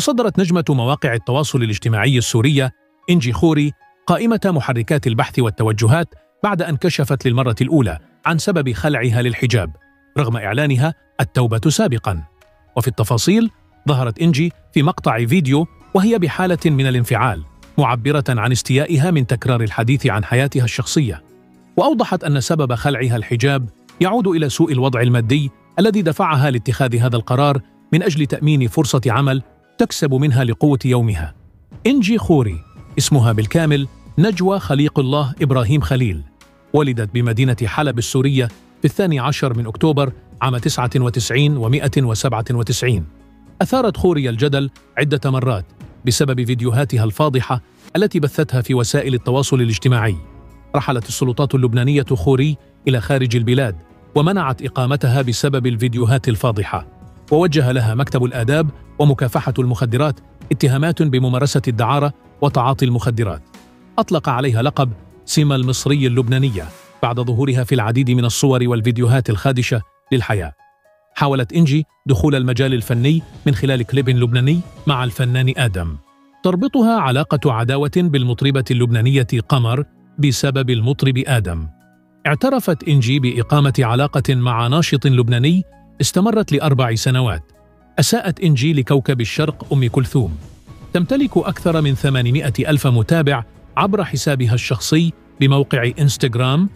تصدرت نجمة مواقع التواصل الاجتماعي السورية إنجي خوري قائمة محركات البحث والتوجهات بعد أن كشفت للمرة الأولى عن سبب خلعها للحجاب رغم إعلانها التوبة سابقاً. وفي التفاصيل ظهرت إنجي في مقطع فيديو وهي بحالة من الانفعال معبرة عن استيائها من تكرار الحديث عن حياتها الشخصية، وأوضحت أن سبب خلعها الحجاب يعود إلى سوء الوضع المادي الذي دفعها لاتخاذ هذا القرار من أجل تأمين فرصة عمل تكسب منها لقوة يومها. إنجي خوري اسمها بالكامل نجوى خليق الله إبراهيم خليل، ولدت بمدينة حلب السورية في 12 من أكتوبر عام 99 و197. أثارت خوري الجدل عدة مرات بسبب فيديوهاتها الفاضحة التي بثتها في وسائل التواصل الاجتماعي. رحلت السلطات اللبنانية خوري إلى خارج البلاد ومنعت إقامتها بسبب الفيديوهات الفاضحة، ووجه لها مكتب الآداب ومكافحة المخدرات اتهامات بممارسة الدعارة وتعاطي المخدرات. أطلق عليها لقب سيما المصري اللبنانية بعد ظهورها في العديد من الصور والفيديوهات الخادشة للحياة. حاولت إنجي دخول المجال الفني من خلال كليب لبناني مع الفنان آدم، تربطها علاقة عداوة بالمطربة اللبنانية قمر بسبب المطرب آدم. اعترفت إنجي بإقامة علاقة مع ناشط لبناني استمرت ل4 سنوات. أساءت إنجي لكوكب الشرق أم كلثوم. تمتلك أكثر من 800 ألف متابع عبر حسابها الشخصي بموقع إنستغرام